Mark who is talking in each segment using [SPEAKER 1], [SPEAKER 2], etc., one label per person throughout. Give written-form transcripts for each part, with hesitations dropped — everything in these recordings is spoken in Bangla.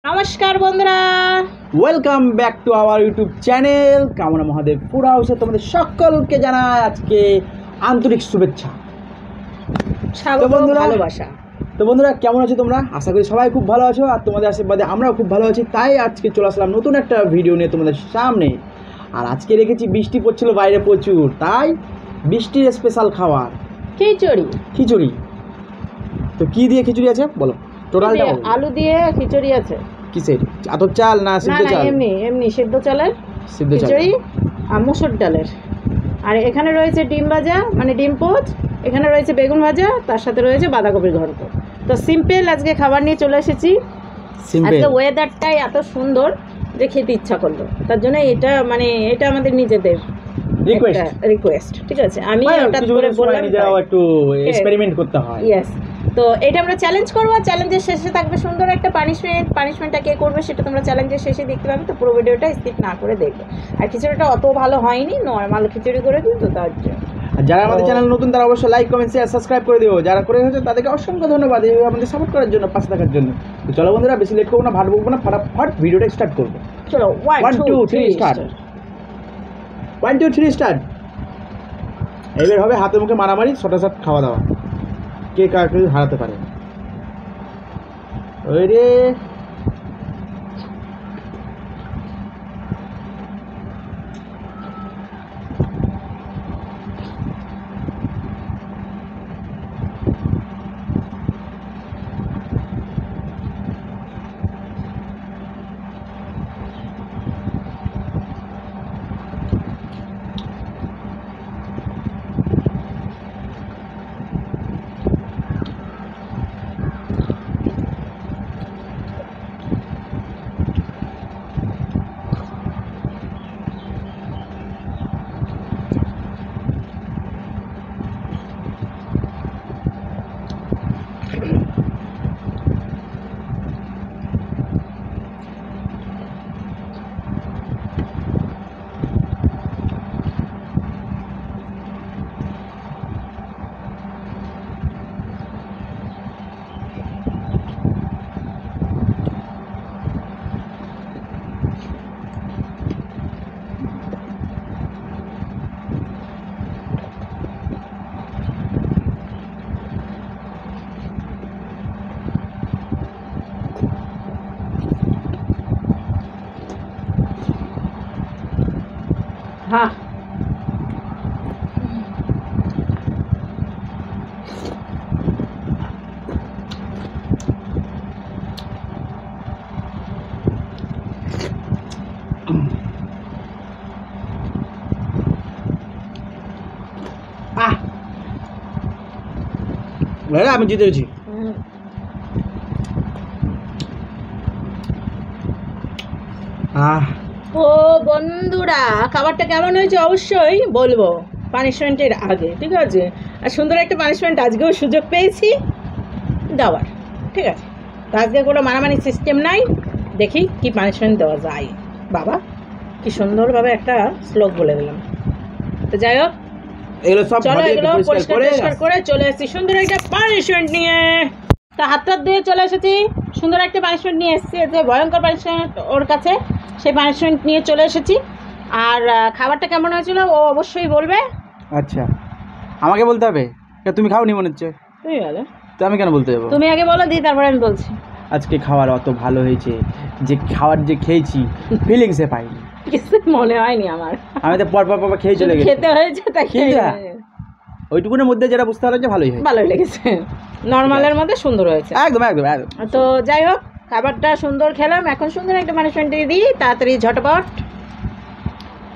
[SPEAKER 1] নমস্কার বন্ধুরা,
[SPEAKER 2] welcome back to our YouTube channel কামনা মহাদেব ফুড হাউসে তোমাদের সকলকে জানাই আজকে আন্তরিক শুভেচ্ছা,
[SPEAKER 1] স্বাগত, ভালোবাসা।
[SPEAKER 2] তো বন্ধুরা কেমন আছো তোমরা? আশা করি সবাই খুব ভালো আছো, আর তোমাদের আশীর্বাদে আমরাও খুব ভালো আছি। তাই আজকে চলে আসলাম নতুন একটা ভিডিও নিয়ে তোমাদের সামনে। আর আজকে রেখেছি, বৃষ্টি পড়ছিল বাইরে প্রচুর, তাই বৃষ্টির স্পেশাল খাবার খিচুড়ি। তো কি দিয়ে খিচুড়ি আছে বলো? টোটালটা বলো।
[SPEAKER 1] আলু দিয়ে খিচুড়ি আছে। কিসের?
[SPEAKER 2] আতপ চাল না সিদ্ধ চাল?
[SPEAKER 1] এমনি সিদ্ধ চালের খিচুড়ি আর মুসুর ডালের। আর এখানে রয়েছে ডিম ভাজা, মানে ডিম পোচ। এখানে রয়েছে বেগুন ভাজা, তার সাথে রয়েছে বাঁধাকপির ঘন্ট। তো সিম্পল আজকে খাবার নিয়ে চলে এসেছি। আজকে ওয়েদারটাই এত সুন্দর যে খেতে ইচ্ছা করলো, তার জন্য এটা আমাদের নিজেদের রিকোয়েস্ট। ঠিক আছে, আমি হঠাৎ করে বললাম
[SPEAKER 2] একটু এক্সপেরিমেন্ট করতে হয়।
[SPEAKER 1] ইয়েস, তো এটা আমরা চ্যালেঞ্জ করবো। চ্যালেঞ্জের শেষে থাকবে সুন্দর একটা পানিশমেন্টটা কে করবে সেটা তোমরা চ্যালেঞ্জের শেষে দেখতে পাবে। তো পুরো ভিডিওটা স্কিপ না করে দেখবে। আর খিচুড়িটা অত ভালো হয়নি, নর্মাল খিচুড়ি করে দিই, তো তার জন্য
[SPEAKER 2] যারা আমাদের চ্যানেল নতুন তারা অবশ্যই লাইক, কমেন্ট, শেয়ার, সাবস্ক্রাইব করে দিও। যারা করে হয়েছে তাদেরকে অসংখ্য ধন্যবাদ এইভাবে আমাদের সাপোর্ট করার জন্য, পাশে থাকার জন্য। তো চলো বন্ধুরা, বেশি লেট করবো না, ভাট বকবো না, ফটাফট ভিডিওটা স্টার্ট করবো।
[SPEAKER 1] চলো 1 2 3 স্টার্ট।
[SPEAKER 2] 1 2 3 স্টার্ট। এবার হবে হাতে মুখে মারামারি, শটাশট খাওয়া দাওয়া, কে কাকে হারাতে পারে। ওই রে
[SPEAKER 1] হ্যাঁ,
[SPEAKER 2] আমি জিতেছি।
[SPEAKER 1] ও বন্ধুরা, খাবারটা কেমন হয়েছে অবশ্যই বলবো পানিশমেন্টের আগে, ঠিক আছে? আর সুন্দর একটা পানিশমেন্ট আজকেও সুযোগ পেয়েছি দেওয়ার, ঠিক আছে? তো আজকে কোনো মারামারি সিস্টেম নাই, দেখি কি পানিশমেন্ট দেওয়া যায়। বাবা কি সুন্দরভাবে একটা শ্লোক বলে দিলাম। তো যাই হোক, চলো এগুলো পরিষ্কার করে চলে এসেছি সুন্দর একটা পানিশমেন্ট নিয়ে। তা হাত দিয়ে চলে এসেছি, সুন্দর একটা পানিশমেন্ট নিয়ে এসেছি। যে ভয়ঙ্কর পানিশমেন্ট ওর কাছে, সেই পানিশমেন্ট নিয়ে চলে এসেছি। আর খাবারটা কেমন হয়েছিল ও অবশ্যই বলবে।
[SPEAKER 2] আচ্ছা, আমাকে বলতে হবে? তুমি খাওনি মনে হচ্ছে।
[SPEAKER 1] তুমি বলো।
[SPEAKER 2] তো আমি কেন বলতে যাবো?
[SPEAKER 1] তুমি আগে বলো, দিই তারপরে আমি বলছি।
[SPEAKER 2] আজকে খাবার অত ভালো হয়েছে যে খাবার যে খেয়েছি ফিলিংসে পাইনি,
[SPEAKER 1] কিছু মনে হয়নি আমার।
[SPEAKER 2] আমি তো পর খেয়ে চলে গেছি।
[SPEAKER 1] খেতে হয়েছে তাই
[SPEAKER 2] ওইটুকুনের মধ্যে যেটা বুঝতে পারলাম যে ভালোই লেগেছে,
[SPEAKER 1] নর্মালের মধ্যে সুন্দর হয়েছে।
[SPEAKER 2] একদম।
[SPEAKER 1] তো যাই হোক, খাবারটা সুন্দর খেলাম, এখন সুন্দর একটা পানিশমেন্ট দিয়ে দিই তাড়াতাড়ি ঝটপট।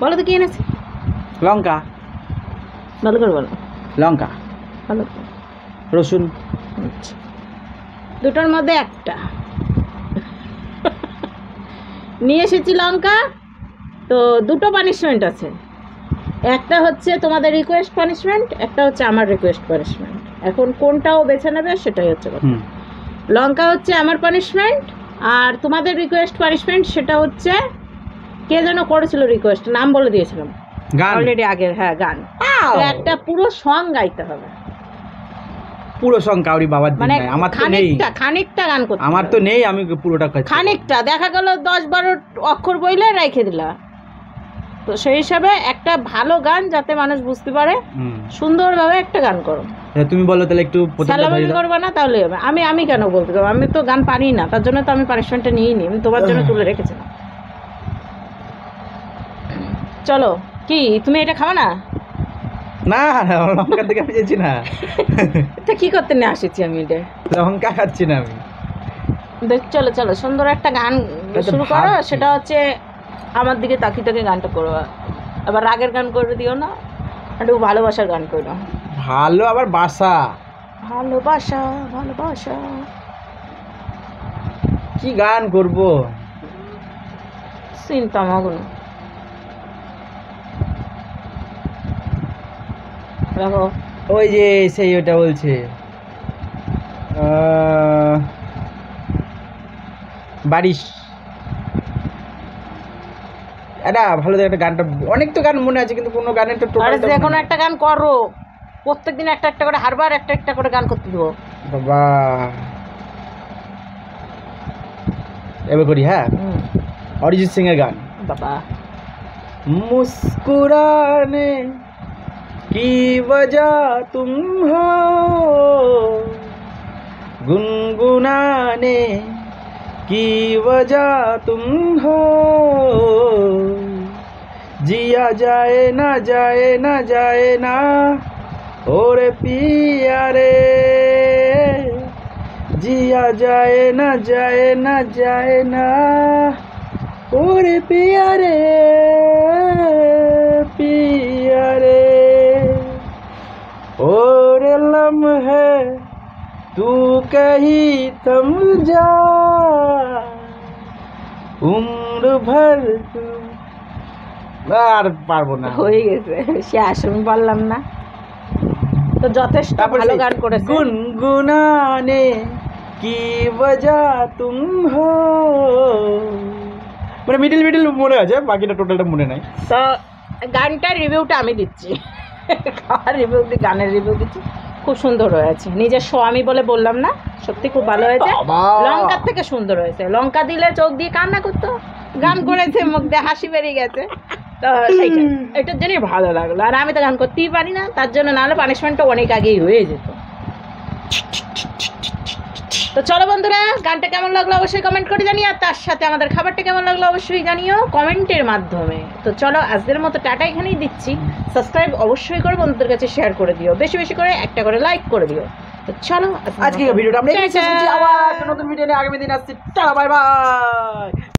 [SPEAKER 1] বলো তো কি এনেছি?
[SPEAKER 2] লঙ্কা।
[SPEAKER 1] ভালো করে বলো।
[SPEAKER 2] লঙ্কা,
[SPEAKER 1] ভালো,
[SPEAKER 2] রসুন।
[SPEAKER 1] দুটোর মধ্যে একটা নিয়ে এসেছি লঙ্কা। তো দুটো পানিশমেন্ট আছে, একটা হচ্ছে তোমাদের রিকোয়েস্ট পানিশমেন্ট, একটা হচ্ছে আমার রিকোয়েস্ট পানিশমেন্ট। এখন কোনটাও বেছে নেবে সেটাই হচ্ছে কথা। লঙ্কা হচ্ছে আমার পানিশমেন্ট, আর তোমাদের রিকোয়েস্ট পানিশমেন্ট সেটা হচ্ছে কে যেন করেছিল রিকোয়েস্ট, নাম বলে দিয়েছিলাম অলরেডি আগের। হ্যাঁ, গান। একটা পুরো সং গাইতে হবে।
[SPEAKER 2] পুরো সং কাউরি বাবার দিন
[SPEAKER 1] মানে
[SPEAKER 2] নাই, আমার তো নেই,
[SPEAKER 1] খানিকটা গান করতে
[SPEAKER 2] আমার তো নেই, আমি পুরোটা খাচ্ছি।
[SPEAKER 1] খানিকটা দেখা গেল 10-12 অক্ষর বইলে রেখে দিলা, তো সেই হিসাবে একটা ভালো গান যাতে মানুষ বুঝতে পারে সুন্দরভাবে একটা গান করো।
[SPEAKER 2] তুমি বলো তাহলে একটু
[SPEAKER 1] সালামি করবা না তাহলে হবে। আমি কেন বলতে পারবো, আমি তো গান পারি না, তার জন্য তো আমি পানিশমেন্টটা নিইনি, আমি তোমার জন্য তুলে রেখেছিলাম। চলো, কি তুমি এটা খাও না?
[SPEAKER 2] না লঙ্কা থেকে আমি যাচ্ছি না,
[SPEAKER 1] এটা কি করতে নিয়ে আসেছি আমি, এটা
[SPEAKER 2] লঙ্কা খাচ্ছি না আমি।
[SPEAKER 1] চলো চলো, সুন্দর একটা গান শুরু করো, সেটা হচ্ছে আমার দিকে তাকিয়ে তাকিয়ে গানটা করো। আবার রাগের গান করে দিও না, একটু ভালোবাসার গান করো।
[SPEAKER 2] ভালো আবার বাসা,
[SPEAKER 1] ভালোবাসা ভালোবাসা,
[SPEAKER 2] কি গান করব
[SPEAKER 1] চিন্তা মগ্ন। দেখো
[SPEAKER 2] ওই যে সেই ওটা বলছে বারিশ, এটা ভালো একটা গানটা, অনেক তো গান মনে আছে কিন্তু কোনো গানের তো
[SPEAKER 1] আরে যে কোনো একটা গান করো, প্রত্যেকদিন একটা একটা করে, হারবার একটা একটা করে গান করতে দেবো।
[SPEAKER 2] বাবা এবার করি, হ্যাঁ অরিজিৎ সিং এর গান।
[SPEAKER 1] বাবা
[SPEAKER 2] मुस्कुराने की वजह तुम हो, गुनगुनाने की वजह तुम हो, जिया जाए ना जाए ना जाए ना और पिया रे, जिया जाए ना जाए ना जाए ना ओरे पिया रे पिया रे, ओरे लम्हे तू कहीं थम जा, उम्र भर আর পারবো না,
[SPEAKER 1] হয়ে গেছে, শেষ, আমি বললাম না তো যথেষ্ট ভালো গান করেছে।
[SPEAKER 2] গুনগুনানে কি वजह तुम हो, মানে মিডল মিডল মনে আছে, বাকিটা টোটালটা মনে নাই।
[SPEAKER 1] তো গানটার রিভিউটা আমি দিচ্ছি, খাওয়ার রিভিউ দিই, গানের রিভিউ দিচ্ছি, খুব সুন্দর হয়েছে। নিজের শো আমি বলে বললাম না, সত্যি খুব ভালো হয়েছে। লঙ্কার থেকে সুন্দর হয়েছে, লঙ্কা দিলে চোখ দিয়ে কান্না করতো, গান করেছে মুখ দিয়ে হাসি বেরিয়ে গেছে, তো সেইটা এটার জন্যই ভালো লাগলো। আর আমি তো গান করতেই পারি না, তার জন্য নাহলে পানিশমেন্টটা অনেক আগেই হয়ে যেত। তো চলো বন্ধুরা, গানটা কেমন লাগলো অবশ্যই কমেন্ট করে জানিও, আর তার সাথে আমাদের খাবারটা কেমন লাগলো অবশ্যই জানিও কমেন্টের মাধ্যমে। তো চলো আজকের মতো টাটা এখানেই দিচ্ছি, সাবস্ক্রাইব অবশ্যই করে বন্ধুদের কাছে শেয়ার করে দিও, বেশি বেশি করে একটা করে লাইক করে দিও। তো চলো
[SPEAKER 2] আজকে ভিডিওটা আমরা আবার নতুন ভিডিও নিয়ে আগামী দিন আসছি, টাটা বাই বাই।